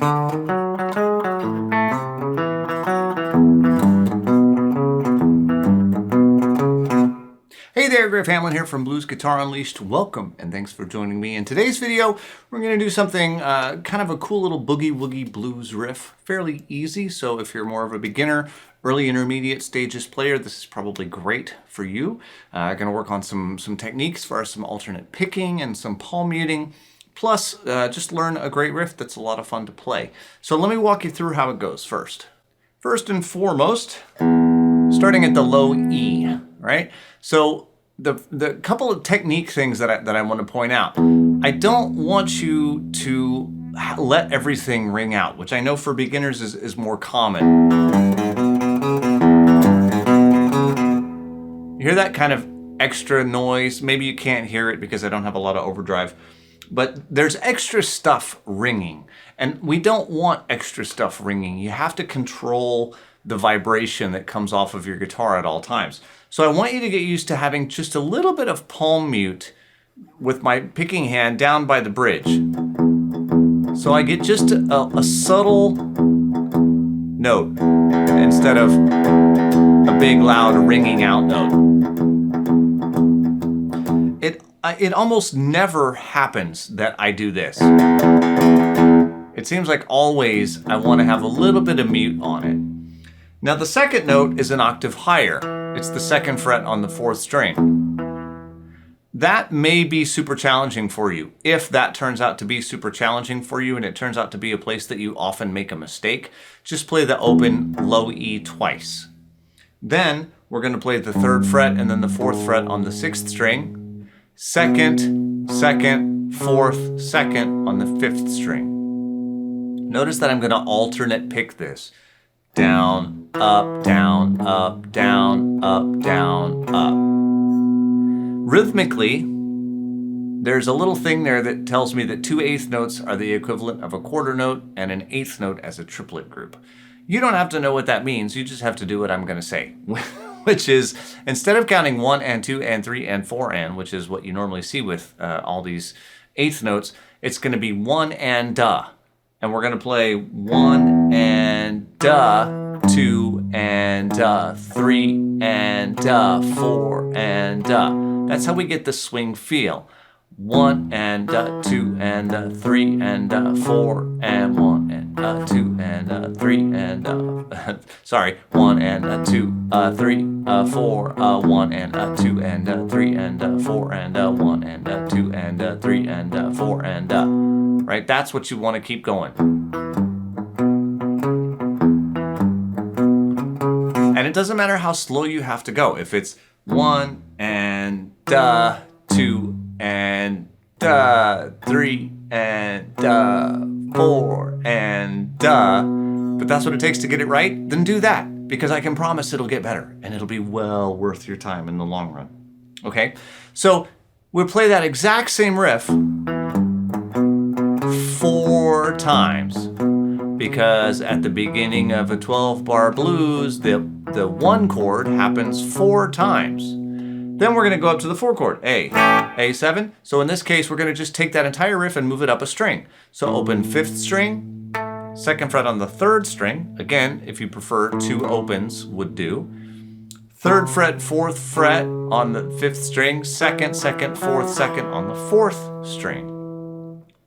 Hey there, Riff here from Blues Guitar Unleashed. Welcome and thanks for joining me. In today's video, we're going to do something kind of a cool little boogie woogie blues riff. Fairly easy, so if you're more of a beginner, early intermediate stages player, this is probably great for you. Going to work on some techniques for some alternate picking and some palm muting. Plus, just learn a great riff that's a lot of fun to play. So let me walk you through how it goes first. First and foremost, starting at the low E, right? So the couple of technique things that I want to point out. I don't want you to let everything ring out, which I know for beginners is more common. You hear that kind of extra noise? Maybe you can't hear it because I don't have a lot of overdrive, but there's extra stuff ringing, and we don't want extra stuff ringing. You have to control the vibration that comes off of your guitar at all times. So I want you to get used to having just a little bit of palm mute with my picking hand down by the bridge. So I get just a subtle note instead of a big loud ringing out note. It almost never happens that I do this. It seems like always I want to have a little bit of mute on it. Now the second note is an octave higher. It's the second fret on the fourth string. That may be super challenging for you. If that turns out to be super challenging for you and it turns out to be a place that you often make a mistake, just play the open low E twice. Then we're going to play the third fret and then the fourth fret on the sixth string. Second, second, fourth, second on the fifth string. Notice that I'm going to alternate pick this. Down, up, down, up, down, up, down, up. Rhythmically, there's a little thing there that tells me that 2 eighth notes are the equivalent of a quarter note and an eighth note as a triplet group. You don't have to know what that means, you just have to do what I'm going to say. Which is, instead of counting 1 and 2 and 3 and 4 and, which is what you normally see with all these eighth notes, it's going to be 1 and da. And we're going to play 1 and da, 2 and da, 3 and da, 4 and da. That's how we get the swing feel. 1 and 2 and 3 and 4 and 1 and 2 and 3 and sorry, 1 and 2 3 4 1 and 2 and 3 and 4 and 1 and 2 and 3 and 4 and right. That's what you want to keep going. And it doesn't matter how slow you have to go. If it's 1 and 2 and 3 and 4 and but that's what it takes to get it right, then do that, because I can promise it'll get better and it'll be well worth your time in the long run. Okay, so we'll play that exact same riff 4 times, because at the beginning of a 12-bar blues, the 1 chord happens 4 times. Then we're going to go up to the 4 chord, A7. So in this case, we're going to just take that entire riff and move it up a string. So open 5th string, 2nd fret on the 3rd string. Again, if you prefer 2 opens would do. 3rd fret, 4th fret on the 5th string, 2nd, 2nd, 4th, 2nd on the 4th string.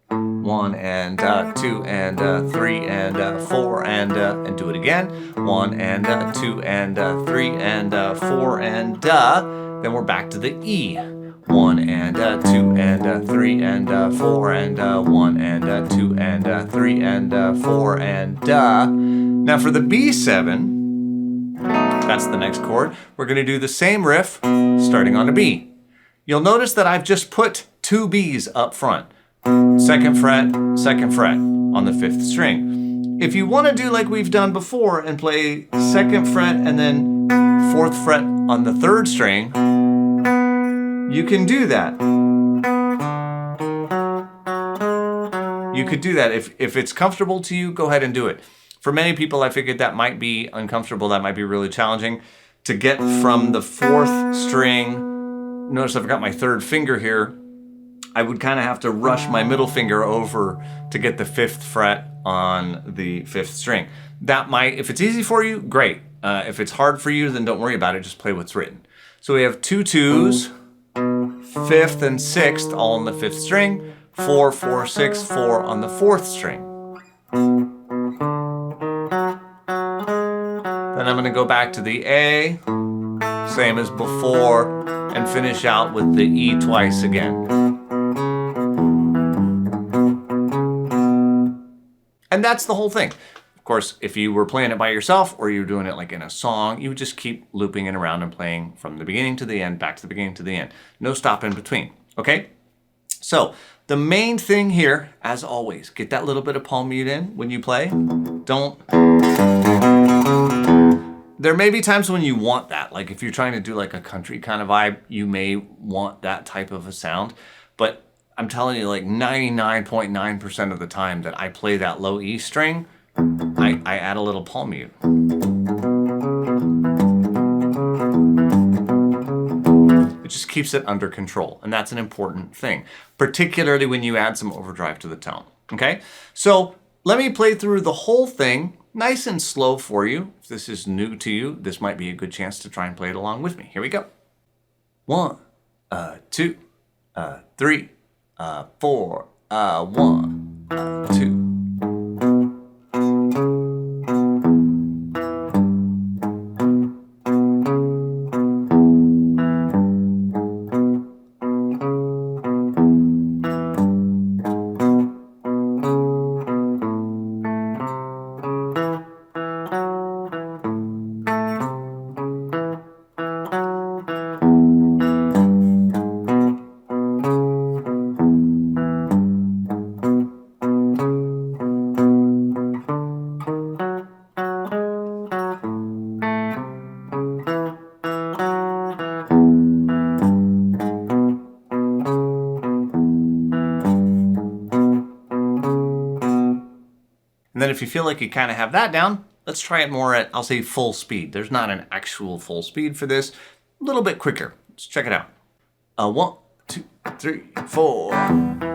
1 and 2 and 3 and 4 and do it again. 1 and 2 and 3 and 4 and then we're back to the E. 1 and 2 and 3 and 4 and 1 and 2 and 3 and 4 and Now for the B7, that's the next chord, we're going to do the same riff starting on a B. You'll notice that I've just put 2 B's up front. 2nd fret on the 5th string. If you want to do like we've done before and play 2nd fret and then 4th fret on the 3rd string, you can do that. You could do that. If it's comfortable to you, go ahead and do it. For many people, I figured that might be uncomfortable, that might be really challenging to get from the 4th string. Notice I've got my 3rd finger here I would kind of have to rush my middle finger over to get the 5th fret on the 5th string. That might, if it's easy for you, great. If it's hard for you, then don't worry about it, just play what's written. So we have 2 2s, 5th and 6th all on the 5th string, 4 4 6 4 on the 4th string. Then I'm going to go back to the A, same as before, and finish out with the E twice again. And that's the whole thing. Of course, if you were playing it by yourself or you're doing it like in a song, you would just keep looping it around and playing from the beginning to the end, back to the beginning to the end. No stop in between, okay? So the main thing here, as always, get that little bit of palm mute in when you play. Don't... There may be times when you want that, like if you're trying to do like a country kind of vibe, you may want that type of a sound, but I'm telling you, like 99.9% of the time that I play that low E string, I add a little palm mute. It just keeps it under control, and that's an important thing, particularly when you add some overdrive to the tone, okay? So let me play through the whole thing nice and slow for you. If this is new to you, this might be a good chance to try and play it along with me. Here we go. 1, 2, 3, 4, 1, 2. And then if you feel like you kind of have that down, let's try it more at, I'll say, full speed. There's not an actual full speed for this. A little bit quicker. Let's check it out. 1, 2, 3, 4.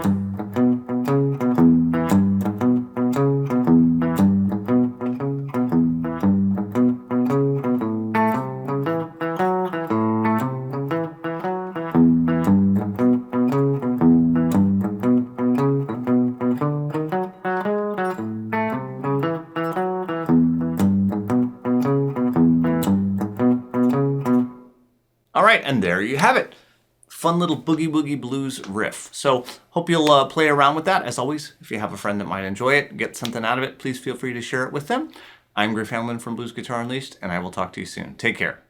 All right, and there you have it. Fun little boogie woogie blues riff. So hope you'll play around with that. As always, if you have a friend that might enjoy it, get something out of it, please feel free to share it with them. I'm Griff Hamlin from Blues Guitar Unleashed, and I will talk to you soon. Take care.